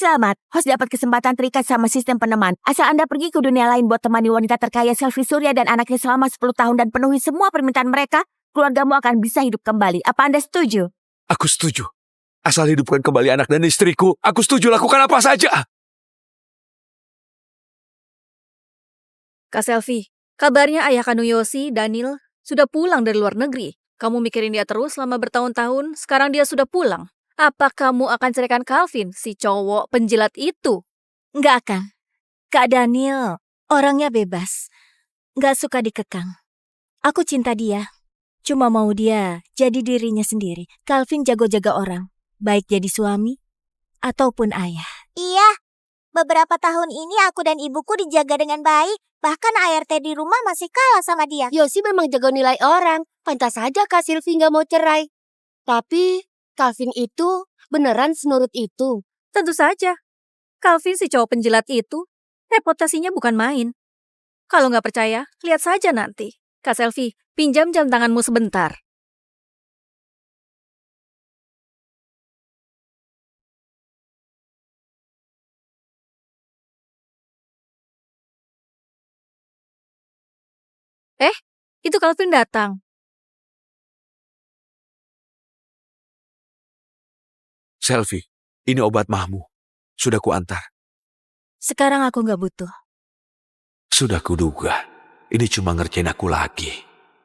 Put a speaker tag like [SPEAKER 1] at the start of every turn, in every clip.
[SPEAKER 1] Selamat, host dapat kesempatan terikat sama sistem peneman. Asal Anda pergi ke dunia lain buat temani wanita terkaya Selfie Surya dan anaknya selama 10 tahun dan penuhi semua permintaan mereka, keluargamu akan bisa hidup kembali. Apa Anda setuju?
[SPEAKER 2] Aku setuju. Asal hidupkan kembali anak dan istriku, aku setuju lakukan apa saja.
[SPEAKER 3] Kak Selfie, kabarnya ayah kandung Yosi, Daniel, sudah pulang dari luar negeri. Kamu mikirin dia terus selama bertahun-tahun, sekarang dia sudah pulang. Apa kamu akan ceraikan Calvin, si cowok penjilat itu?
[SPEAKER 1] Nggak akan. Kak Daniel, orangnya bebas. Nggak suka dikekang. Aku cinta dia. Cuma mau dia jadi dirinya sendiri. Calvin jago jaga orang. Baik jadi suami ataupun ayah.
[SPEAKER 4] Iya, beberapa tahun ini aku dan ibuku dijaga dengan baik. Bahkan ART di rumah masih kalah sama dia.
[SPEAKER 5] Yosi memang jago nilai orang. Pantas saja Kak Sylvie nggak mau cerai. Tapi Calvin itu beneran senurut itu.
[SPEAKER 3] Tentu saja. Calvin si cowok penjilat itu, reputasinya bukan main. Kalau nggak percaya, lihat saja nanti. Kak Selfie, pinjam jam tanganmu sebentar. Itu Calvin datang.
[SPEAKER 2] Selfie, ini obat mahmu. Sudah kuantar.
[SPEAKER 1] Sekarang aku nggak butuh.
[SPEAKER 2] Sudah kuduga. Ini cuma ngerjain aku lagi.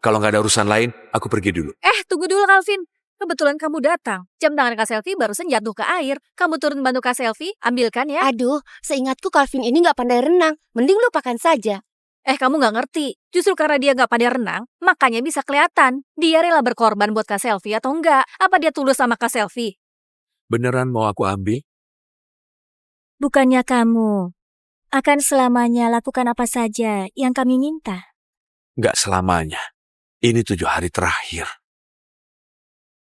[SPEAKER 2] Kalau nggak ada urusan lain, aku pergi dulu.
[SPEAKER 3] Tunggu dulu Calvin. Kebetulan kamu datang. Jam tangan Kak Selfie barusan jatuh ke air. Kamu turun bantu Kak Selfie, ambilkan ya.
[SPEAKER 5] Aduh, seingatku Calvin ini nggak pandai renang. Mending lupakan saja.
[SPEAKER 3] Kamu nggak ngerti. Justru karena dia nggak pandai renang, makanya bisa kelihatan. Dia rela berkorban buat Kak Selfie atau enggak? Apa dia tulus sama Kak Selfie?
[SPEAKER 2] Beneran mau aku ambil?
[SPEAKER 1] Bukannya kamu akan selamanya lakukan apa saja yang kami minta?
[SPEAKER 2] Nggak selamanya. Ini 7 hari terakhir.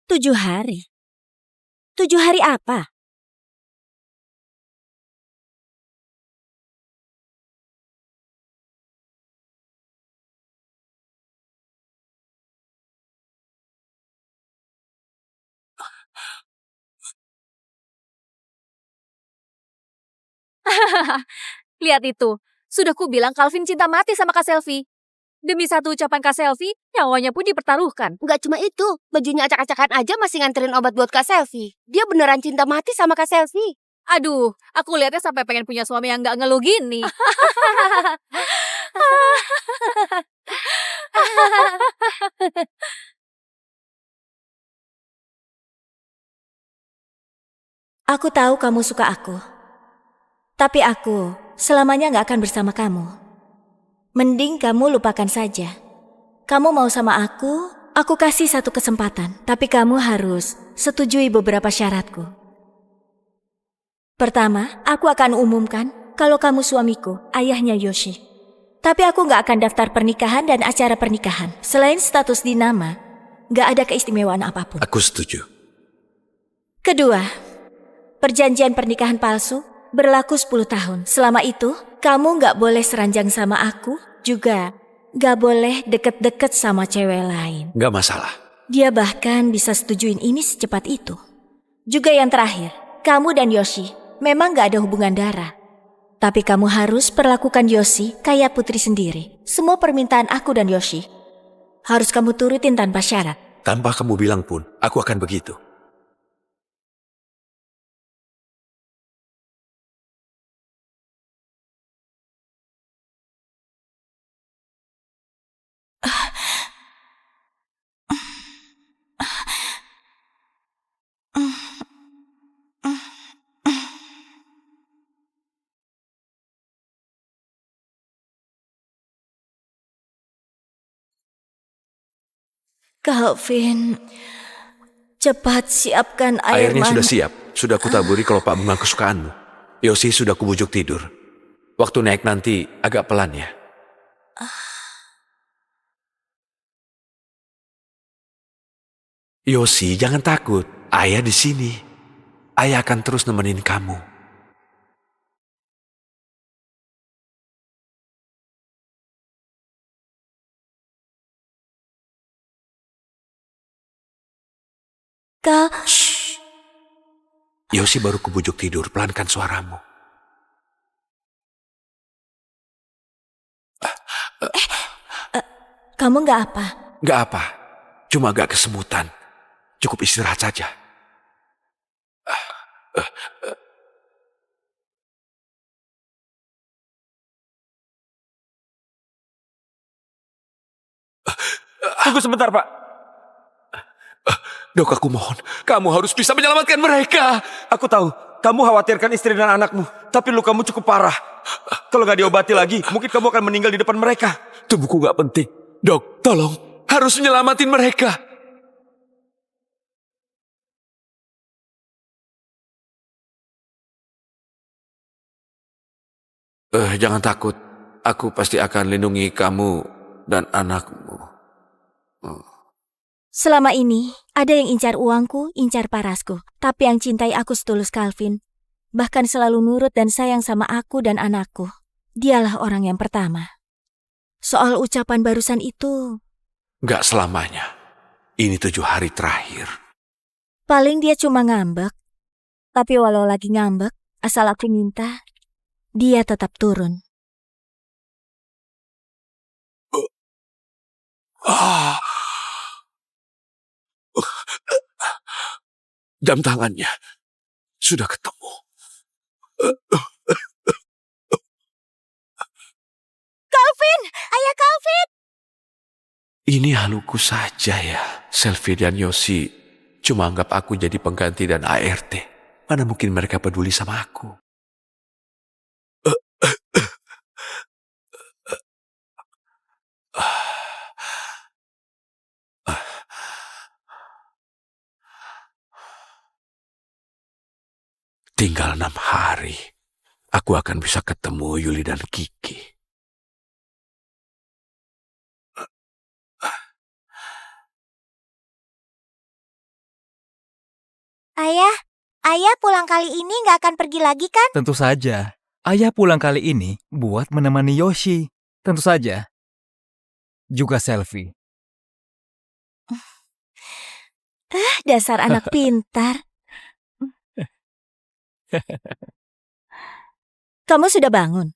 [SPEAKER 1] 7 hari? 7 hari apa?
[SPEAKER 3] Lihat itu. Sudah kubilang Calvin cinta mati sama Kak Selfie. Demi satu ucapan Kak Selfie, nyawanya pun dipertaruhkan.
[SPEAKER 5] Nggak cuma itu, bajunya acak-acakan aja masih nganterin obat buat Kak Selfie. Dia beneran cinta mati sama Kak Selfie.
[SPEAKER 3] Aduh, aku lihatnya sampai pengen punya suami yang nggak ngeluh gini.
[SPEAKER 1] Aku tahu kamu suka aku. Tapi aku selamanya gak akan bersama kamu. Mending kamu lupakan saja. Kamu mau sama aku kasih satu kesempatan. Tapi kamu harus setujui beberapa syaratku. Pertama, aku akan umumkan kalau kamu suamiku, ayahnya Yoshi. Tapi aku gak akan daftar pernikahan dan acara pernikahan. Selain status di nama, gak ada keistimewaan apapun.
[SPEAKER 2] Aku setuju.
[SPEAKER 1] Kedua, perjanjian pernikahan palsu berlaku 10 tahun. Selama itu, kamu gak boleh seranjang sama aku, juga gak boleh deket-deket sama cewek lain.
[SPEAKER 2] Nggak masalah.
[SPEAKER 1] Dia bahkan bisa setujuin ini secepat itu. Juga yang terakhir, kamu dan Yoshi memang gak ada hubungan darah. Tapi kamu harus perlakukan Yoshi kayak putri sendiri. Semua permintaan aku dan Yoshi harus kamu turutin tanpa syarat.
[SPEAKER 2] Tanpa kamu bilang pun, aku akan begitu.
[SPEAKER 1] Calvin, cepat siapkan air
[SPEAKER 2] Airnya
[SPEAKER 1] mandi.
[SPEAKER 2] sudah siap. Sudah kutaburi kelopak bunga kesukaanmu. Yosi sudah kubujuk tidur. Waktu naik nanti agak pelan ya. Yosi, jangan takut. Ayah di sini. Ayah akan terus nemenin kamu.
[SPEAKER 1] Shh.
[SPEAKER 2] Yoshi baru kubujuk tidur, pelankan suaramu.
[SPEAKER 1] Kamu nggak apa?
[SPEAKER 2] Gak apa, cuma agak kesemutan. Cukup istirahat saja.
[SPEAKER 6] Tunggu sebentar, Pak.
[SPEAKER 2] Dok, aku mohon, kamu harus bisa menyelamatkan mereka.
[SPEAKER 6] Aku tahu, kamu khawatirkan istri dan anakmu. Tapi lukamu cukup parah. Kalau nggak diobati lagi, mungkin kamu akan meninggal di depan mereka.
[SPEAKER 2] Tubuhku gak penting. Dok, tolong, harus menyelamatin mereka. Jangan takut. Aku pasti akan lindungi kamu dan anakmu.
[SPEAKER 1] Selama ini, ada yang incar uangku, incar parasku. Tapi yang cintai aku setulus Calvin. Bahkan selalu nurut dan sayang sama aku dan anakku. Dialah orang yang pertama. Soal ucapan barusan itu,
[SPEAKER 2] Gak selamanya. Ini 7 hari terakhir.
[SPEAKER 1] paling dia cuma ngambek. Tapi walau lagi ngambek, asal aku minta, dia tetap turun.
[SPEAKER 2] Jam tangannya sudah ketemu.
[SPEAKER 4] Calvin! Ayah Calvin!
[SPEAKER 2] Ini haluku saja ya. Selfie dan Yoshi cuma anggap aku jadi pengganti dan ART. Mana mungkin mereka peduli sama aku. Tinggal 6 hari. Aku akan bisa ketemu Yuli dan Kiki.
[SPEAKER 4] Ayah pulang kali ini nggak akan pergi lagi kan?
[SPEAKER 7] Tentu saja. Ayah pulang kali ini buat menemani Yoshi. Tentu saja. Juga selfie.
[SPEAKER 1] Dasar anak pintar. Kamu sudah bangun?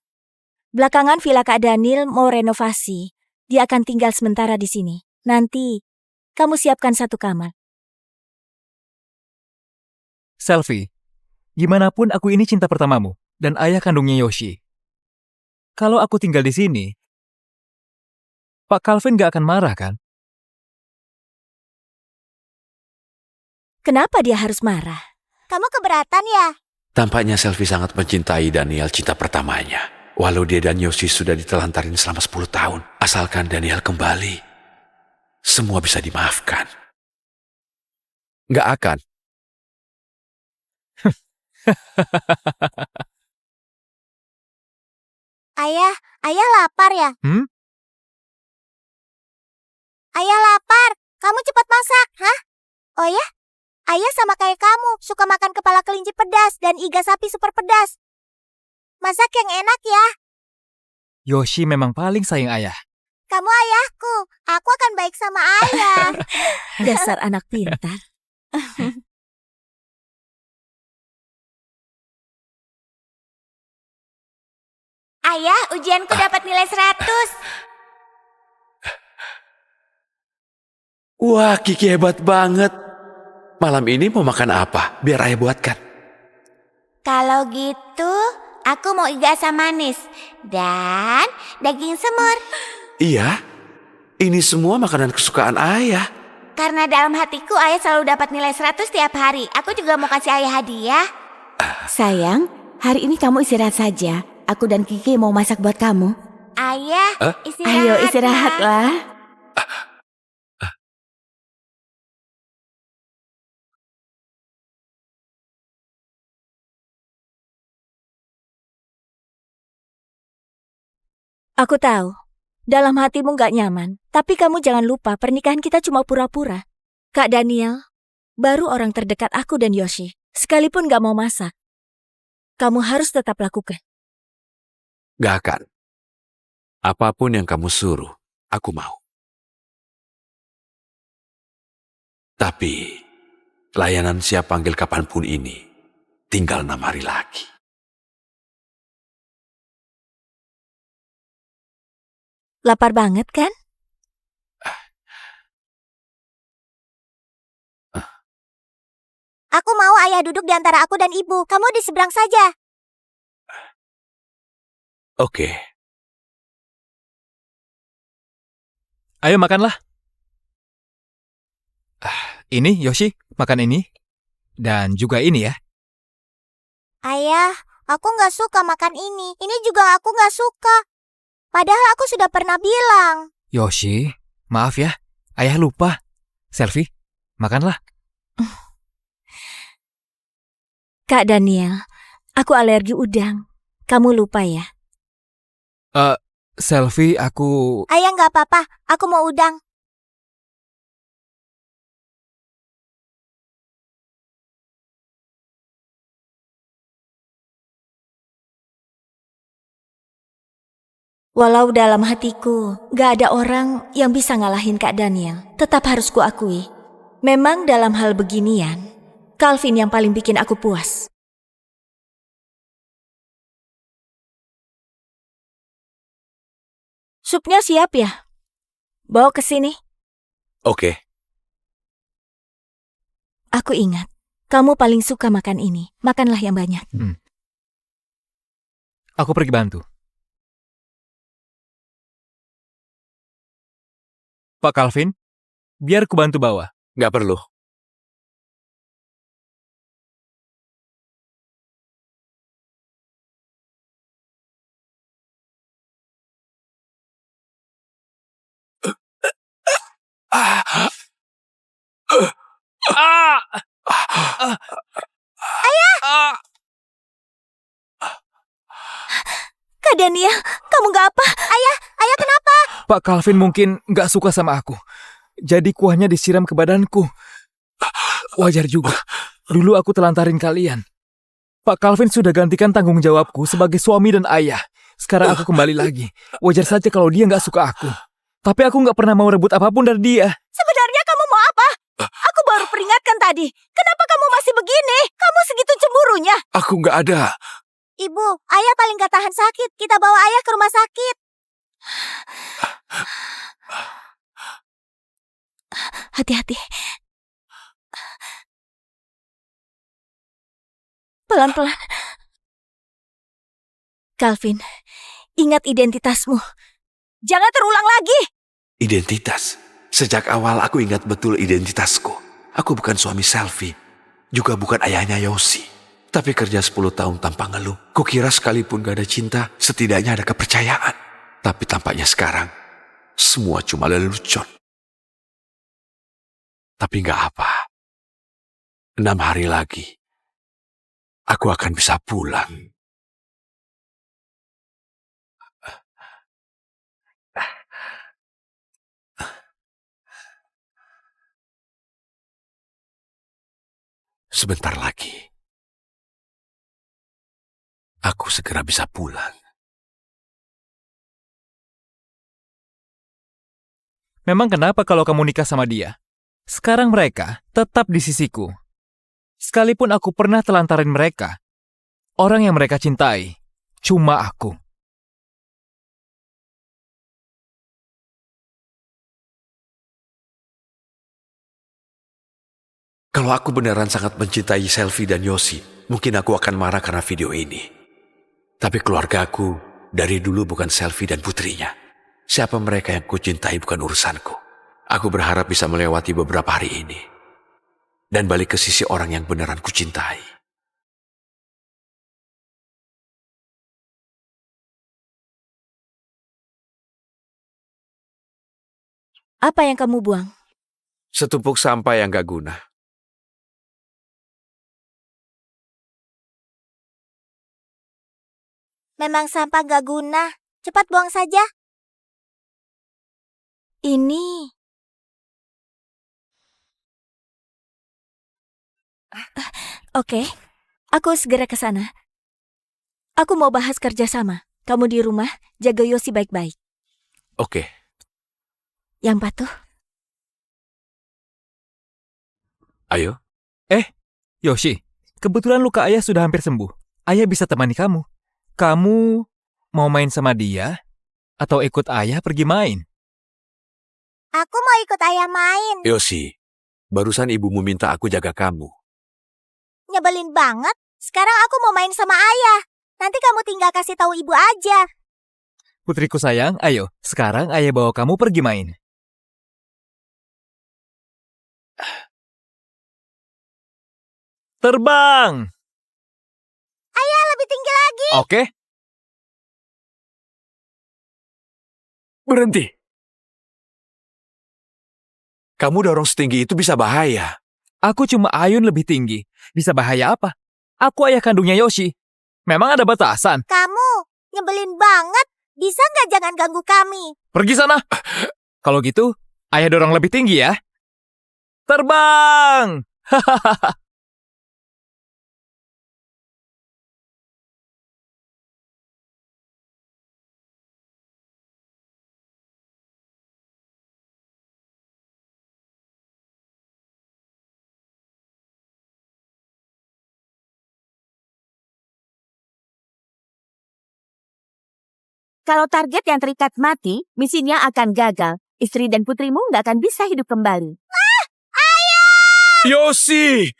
[SPEAKER 1] Belakangan Villa Kak Daniel mau renovasi. Dia akan tinggal sementara di sini. Nanti, kamu siapkan 1 kamar.
[SPEAKER 7] Selfie. Gimana pun aku ini cinta pertamamu dan ayah kandungnya Yoshi. Kalau aku tinggal di sini, Pak Calvin gak akan marah kan?
[SPEAKER 1] Kenapa dia harus marah?
[SPEAKER 4] Kamu keberatan ya?
[SPEAKER 2] Tampaknya Selfie sangat mencintai Daniel, cinta pertamanya. Walau dia dan Yoshi sudah ditelantarin selama 10 tahun. Asalkan Daniel kembali, semua bisa dimaafkan. Nggak akan.
[SPEAKER 4] Ayah lapar ya? Ayah lapar. Kamu cepat masak, hah? Oh ya? Ayah sama kayak kamu, suka makan kepala kelinci pedas dan iga sapi super pedas. Masak yang enak ya.
[SPEAKER 7] Yoshi memang paling sayang ayah.
[SPEAKER 4] Kamu ayahku. Aku akan baik sama ayah.
[SPEAKER 1] Dasar anak pintar.
[SPEAKER 4] Ayah, ujianku dapat nilai 100.
[SPEAKER 2] Wah, Kiki hebat banget. Malam ini mau makan apa? Biar ayah buatkan.
[SPEAKER 4] Kalau gitu, aku mau iga asam manis dan daging semur.
[SPEAKER 2] Iya, ini semua makanan kesukaan ayah.
[SPEAKER 4] Karena dalam hatiku ayah selalu dapat nilai 100 tiap hari. Aku juga mau kasih ayah hadiah.
[SPEAKER 8] Sayang, hari ini kamu istirahat saja. Aku dan Kiki mau masak buat kamu.
[SPEAKER 4] Ayah, istirahat.
[SPEAKER 8] Ayo istirahatlah.
[SPEAKER 1] Aku tahu, dalam hatimu gak nyaman. Tapi kamu jangan lupa pernikahan kita cuma pura-pura. Kak Daniel, baru orang terdekat aku dan Yoshi. Sekalipun gak mau masak, kamu harus tetap lakukan.
[SPEAKER 2] Gak akan. Apapun yang kamu suruh, aku mau. Tapi, layanan siap panggil kapanpun ini tinggal 6 hari lagi.
[SPEAKER 1] Lapar banget kan?
[SPEAKER 4] Aku mau ayah duduk di antara aku dan ibu. Kamu di seberang saja.
[SPEAKER 2] Oke,
[SPEAKER 7] Ayo makanlah. Ini, Yoshi, makan ini. Dan juga ini ya.
[SPEAKER 4] Ayah, aku nggak suka makan ini. Ini juga aku nggak suka. Padahal aku sudah pernah bilang.
[SPEAKER 7] Yoshi, maaf ya. Ayah lupa. Selfie, makanlah.
[SPEAKER 1] Kak Daniel, aku alergi udang. Kamu lupa ya?
[SPEAKER 7] Selfie, aku...
[SPEAKER 4] Ayah nggak apa-apa. Aku mau udang.
[SPEAKER 1] Walau dalam hatiku gak ada orang yang bisa ngalahin Kak Daniel, tetap harus kuakui. Memang dalam hal beginian, Calvin yang paling bikin aku puas. Supnya siap ya? Bawa ke sini.
[SPEAKER 2] oke.
[SPEAKER 1] Aku ingat, kamu paling suka makan ini. Makanlah yang banyak.
[SPEAKER 7] Aku pergi bantu. Pak Calvin, biar ku bantu bawa.
[SPEAKER 2] Nggak perlu.
[SPEAKER 1] Kak Daniel, kamu gak apa?
[SPEAKER 4] Ayah kenapa?
[SPEAKER 7] Pak Calvin mungkin nggak suka sama aku. Jadi kuahnya disiram ke badanku. Wajar juga. Dulu aku telantarin kalian. Pak Calvin sudah gantikan tanggung jawabku sebagai suami dan ayah. Sekarang aku kembali lagi. Wajar saja kalau dia nggak suka aku. Tapi aku nggak pernah mau rebut apapun dari dia.
[SPEAKER 1] Sebenarnya kamu mau apa? Aku baru peringatkan tadi. Kenapa kamu masih begini? Kamu segitu cemburunya.
[SPEAKER 2] Aku nggak ada.
[SPEAKER 4] Ibu, ayah paling gak tahan sakit. Kita bawa ayah ke rumah sakit.
[SPEAKER 1] Hati-hati. Pelan-pelan. Calvin, ingat identitasmu. Jangan terulang lagi.
[SPEAKER 2] Identitas. Sejak awal aku ingat betul identitasku. Aku bukan suami Selfie. Juga bukan ayahnya Yoshi. Tapi kerja 10 tahun tanpa ngeluh. Kukira sekalipun gak ada cinta, setidaknya ada kepercayaan. Tapi tampaknya sekarang, semua cuma lelucon. Tapi gak apa. 6 hari lagi, aku akan bisa pulang. Sebentar lagi, aku segera bisa pulang.
[SPEAKER 7] Memang kenapa kalau kamu nikah sama dia? Sekarang mereka tetap di sisiku. Sekalipun aku pernah telantarin mereka, orang yang mereka cintai cuma aku.
[SPEAKER 2] Kalau aku beneran sangat mencintai Selfie dan Yoshi, mungkin aku akan marah karena video ini. Tapi keluargaku dari dulu bukan Selfie dan putrinya. Siapa mereka yang kucintai bukan urusanku. Aku berharap bisa melewati beberapa hari ini. Dan balik ke sisi orang yang beneran kucintai.
[SPEAKER 1] Apa yang kamu buang?
[SPEAKER 2] Setumpuk sampah yang gak guna.
[SPEAKER 4] Memang sampah gak guna. Cepat buang saja.
[SPEAKER 1] Ini... Oke, aku segera ke sana. Aku mau bahas kerjasama. Kamu di rumah, jaga Yoshi baik-baik.
[SPEAKER 2] Oke.
[SPEAKER 1] Yang patuh.
[SPEAKER 2] Ayo.
[SPEAKER 7] Yoshi, Kebetulan luka ayah sudah hampir sembuh. Ayah bisa temani kamu. Kamu mau main sama dia atau ikut ayah pergi main?
[SPEAKER 4] Aku mau ikut ayah main.
[SPEAKER 2] Yosi, barusan ibumu minta aku jaga kamu.
[SPEAKER 4] Nyebelin banget. Sekarang aku mau main sama ayah. Nanti kamu tinggal kasih tahu ibu aja.
[SPEAKER 7] Putriku sayang, ayo. Sekarang ayah bawa kamu pergi main. Terbang!
[SPEAKER 4] Ayah lebih tinggi lagi.
[SPEAKER 7] Oke.
[SPEAKER 2] Berhenti. Kamu dorong setinggi itu bisa bahaya.
[SPEAKER 7] Aku cuma ayun lebih tinggi. Bisa bahaya apa? Aku ayah kandungnya Yoshi. Memang ada batasan.
[SPEAKER 4] Kamu nyebelin banget. Bisa nggak jangan ganggu kami?
[SPEAKER 7] Pergi sana. Kalau gitu, ayah dorong lebih tinggi ya. Terbang!
[SPEAKER 8] Kalau target yang terikat mati, misinya akan gagal. Istri dan putrimu nggak akan bisa hidup kembali.
[SPEAKER 2] Yosi!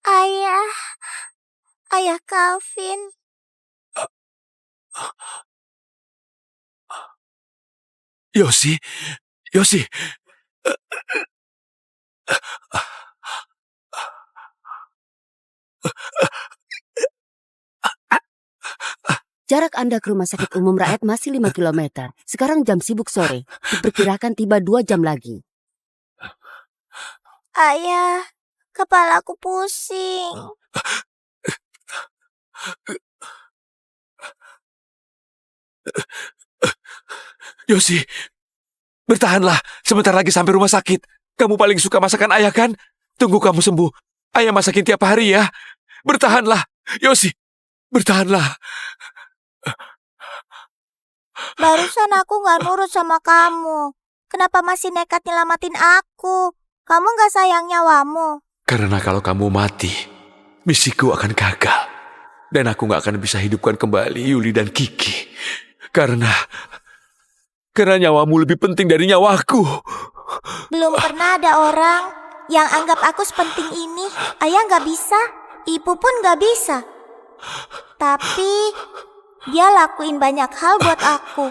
[SPEAKER 4] Ayah. Ayah Calvin.
[SPEAKER 2] Yosi! Yosi!
[SPEAKER 5] Jarak Anda ke rumah sakit umum rakyat masih 5 km. Sekarang jam sibuk sore. Diperkirakan tiba 2 jam lagi.
[SPEAKER 4] Ayah, kepalaku pusing.
[SPEAKER 2] Yosi! Bertahanlah. Sebentar lagi sampai rumah sakit. Kamu paling suka masakan ayah kan? Tunggu kamu sembuh. Ayah masakin tiap hari ya. Bertahanlah. Yosi! Bertahanlah.
[SPEAKER 4] Barusan aku nggak nurut sama kamu. Kenapa masih nekat nyelamatin aku? Kamu nggak sayang nyawamu?
[SPEAKER 2] Karena kalau kamu mati, misiku akan gagal. Dan aku gak akan bisa hidupkan kembali Yuli dan Kiki. Karena nyawamu lebih penting dari nyawaku.
[SPEAKER 4] Belum pernah ada orang yang anggap aku sepenting ini. Ayah nggak bisa, ibu pun nggak bisa. Tapi dia lakuin banyak hal buat aku.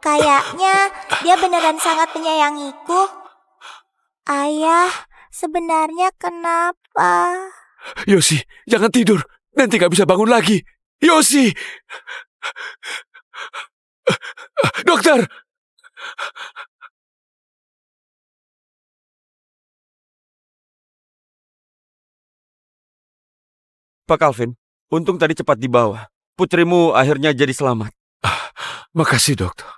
[SPEAKER 4] Kayaknya dia beneran sangat menyayangiku. Ayah, sebenarnya kenapa?
[SPEAKER 2] Yosi, jangan tidur. Nanti gak bisa bangun lagi. Yosi! Dokter!
[SPEAKER 6] Pak Calvin, untung tadi cepat dibawa. Putrimu akhirnya jadi selamat.
[SPEAKER 2] Makasih, dokter.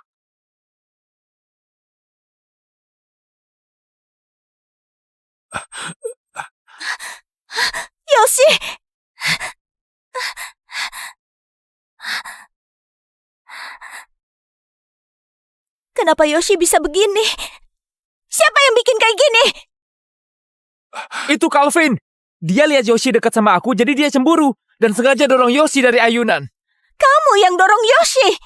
[SPEAKER 1] Yoshi! Kenapa Yoshi bisa begini? Siapa yang bikin kayak gini?
[SPEAKER 7] Itu Calvin. Dia lihat Yoshi dekat sama aku, jadi dia cemburu. Dan sengaja dorong Yoshi dari ayunan.
[SPEAKER 1] Kamu yang dorong Yoshi.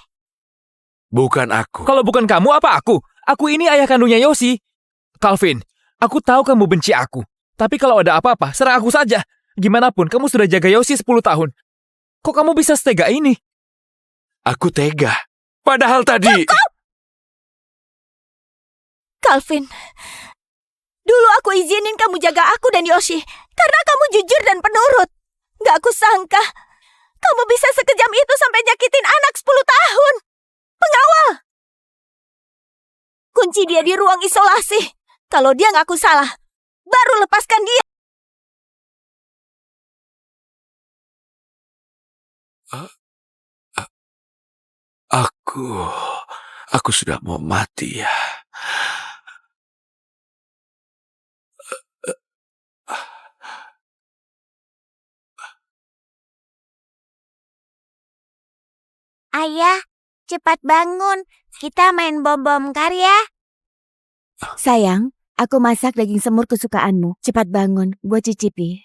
[SPEAKER 2] Bukan aku.
[SPEAKER 7] Kalau bukan kamu, apa aku? Aku ini ayah kandungnya Yoshi. Calvin, aku tahu kamu benci aku. Tapi kalau ada apa-apa, serang aku saja. Gimana pun, kamu sudah jaga Yoshi 10 tahun. Kok kamu bisa setega ini?
[SPEAKER 2] Aku tega. Padahal tadi...
[SPEAKER 1] Calvin, dulu aku izinin kamu jaga aku dan Yoshi. Karena kamu jujur dan penurut. Gak aku sangka kamu bisa sekejam itu sampai nyakitin anak 10 tahun. Pengawal! Kunci dia di ruang isolasi. Kalau dia ngaku salah, baru lepaskan dia.
[SPEAKER 2] Aku sudah mau mati ya.
[SPEAKER 4] Ayah, cepat bangun. Kita main bom-bom kar ya.
[SPEAKER 8] Sayang, aku masak daging semur kesukaanmu. Cepat bangun, buat cicipi.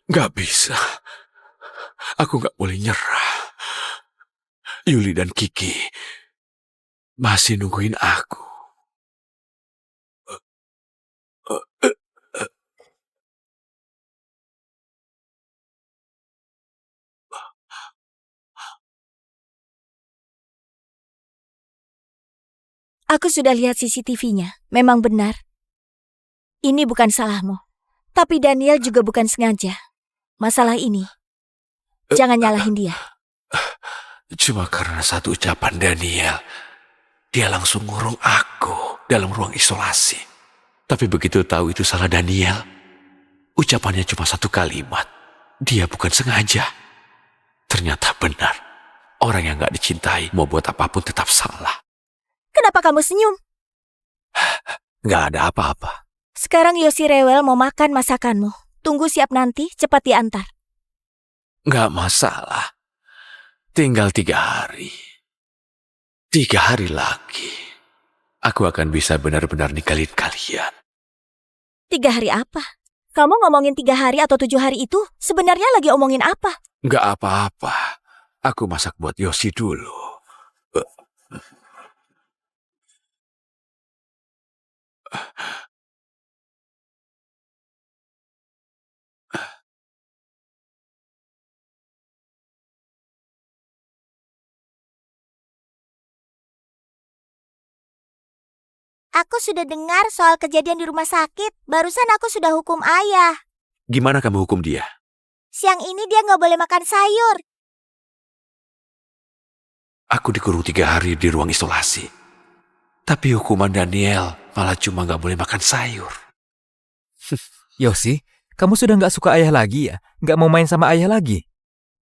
[SPEAKER 2] Gak bisa. Aku gak boleh nyerah. Yuli dan Kiki masih nungguin aku.
[SPEAKER 1] Aku sudah lihat CCTV-nya. Memang benar. Ini bukan salahmu. Tapi Daniel juga bukan sengaja. Masalah ini, jangan nyalahin dia.
[SPEAKER 2] Cuma karena satu ucapan Daniel, dia langsung ngurung aku dalam ruang isolasi. Tapi begitu tahu itu salah Daniel, ucapannya cuma satu kalimat. Dia bukan sengaja. Ternyata benar. Orang yang gak dicintai mau buat apapun tetap salah.
[SPEAKER 1] Kenapa kamu senyum?
[SPEAKER 2] Gak ada apa-apa.
[SPEAKER 1] Sekarang Yosi rewel mau makan masakanmu. Tunggu siap nanti, cepat diantar.
[SPEAKER 2] Gak masalah. Tinggal 3 hari. 3 hari lagi. Aku akan bisa benar-benar ninggalin kalian.
[SPEAKER 1] 3 hari apa? Kamu ngomongin 3 hari atau 7 hari itu? Sebenarnya lagi omongin apa?
[SPEAKER 2] Gak apa-apa. Aku masak buat Yosi dulu.
[SPEAKER 4] Aku sudah dengar soal kejadian di rumah sakit. Barusan aku sudah hukum ayah.
[SPEAKER 2] Gimana kamu hukum dia?
[SPEAKER 4] Siang ini dia nggak boleh makan sayur.
[SPEAKER 2] Aku dikurung 3 hari di ruang isolasi. Tapi hukuman Daniel malah cuma gak boleh makan sayur.
[SPEAKER 7] Yosi, kamu sudah nggak suka ayah lagi ya? Nggak mau main sama ayah lagi?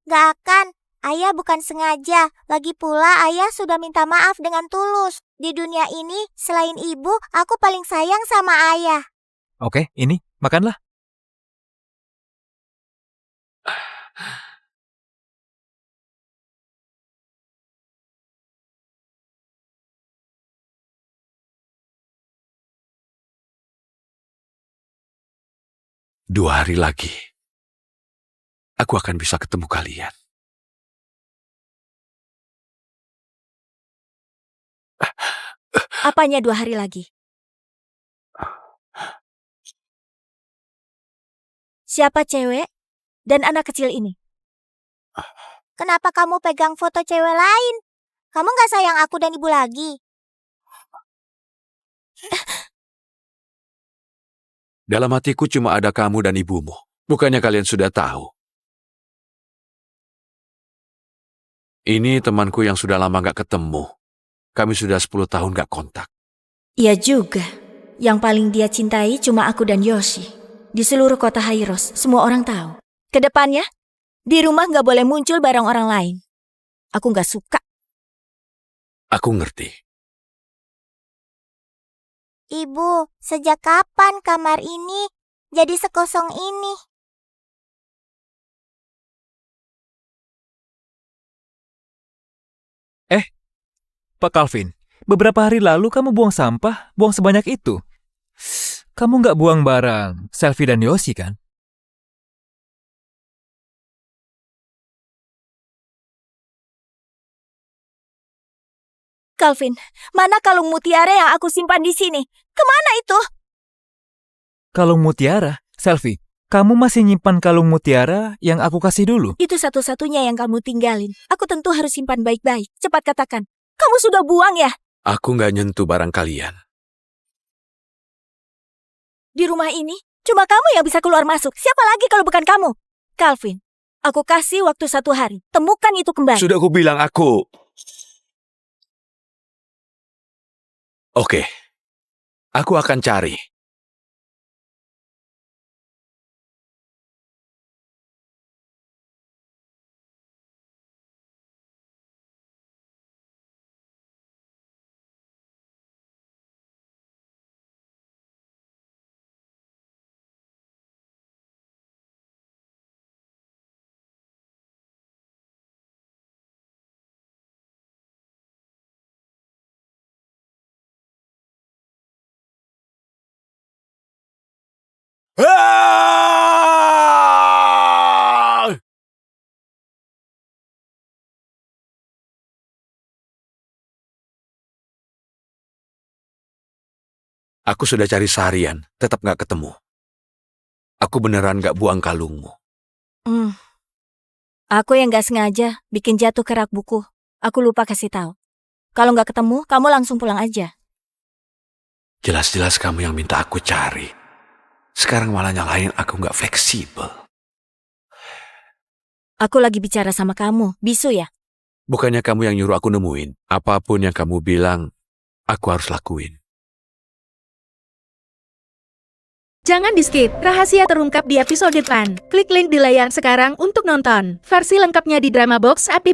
[SPEAKER 4] Nggak akan. Ayah bukan sengaja. Lagi pula ayah sudah minta maaf dengan tulus. Di dunia ini, selain ibu, aku paling sayang sama ayah.
[SPEAKER 7] Oke, ini, makanlah.
[SPEAKER 2] Dua hari lagi, aku akan bisa ketemu kalian.
[SPEAKER 1] Apanya 2 hari lagi? Siapa cewek dan anak kecil ini?
[SPEAKER 4] Kenapa kamu pegang foto cewek lain? Kamu nggak sayang aku dan ibu lagi?
[SPEAKER 2] Dalam hatiku cuma ada kamu dan ibumu. Bukannya kalian sudah tahu? Ini temanku yang sudah lama gak ketemu. Kami sudah 10 tahun gak kontak.
[SPEAKER 1] Iya juga. Yang paling dia cintai cuma aku dan Yoshi. Di seluruh kota Hairos, semua orang tahu. Kedepannya, di rumah gak boleh muncul bareng orang lain. Aku gak suka.
[SPEAKER 2] Aku ngerti.
[SPEAKER 4] Ibu, sejak kapan kamar ini jadi sekosong ini?
[SPEAKER 7] Pak Calvin, beberapa hari lalu kamu buang sampah, buang sebanyak itu. Kamu nggak buang barang Selfie dan Yosi kan?
[SPEAKER 1] Calvin, mana kalung mutiara yang aku simpan di sini? Kemana itu?
[SPEAKER 7] Kalung mutiara, Selfie, kamu masih nyimpan kalung mutiara yang aku kasih dulu?
[SPEAKER 1] Itu satu-satunya yang kamu tinggalin. Aku tentu harus simpan baik-baik. Cepat katakan, kamu sudah buang ya?
[SPEAKER 2] Aku gak nyentuh barang kalian.
[SPEAKER 1] Di rumah ini, cuma kamu yang bisa keluar masuk. Siapa lagi kalau bukan kamu? Calvin, aku kasih waktu 1 hari. Temukan itu kembali.
[SPEAKER 2] Sudah aku bilang aku. Oke. Aku akan cari. Ah! Aku sudah cari seharian, tetap nggak ketemu. Aku beneran nggak buang kalungmu.
[SPEAKER 1] Aku yang nggak sengaja bikin jatuh ke rak buku. Aku lupa kasih tahu. Kalau nggak ketemu, kamu langsung pulang aja.
[SPEAKER 2] Jelas-jelas kamu yang minta aku cari. Sekarang malah nyalahin aku nggak fleksibel.
[SPEAKER 1] Aku lagi bicara sama kamu, bisu ya?
[SPEAKER 2] Bukannya kamu yang nyuruh aku nemuin. Apapun yang kamu bilang, aku harus lakuin.
[SPEAKER 9] Jangan di-skip, rahasia terungkap di episode depan. Klik link di layar sekarang untuk nonton. Versi lengkapnya di Drama Box app.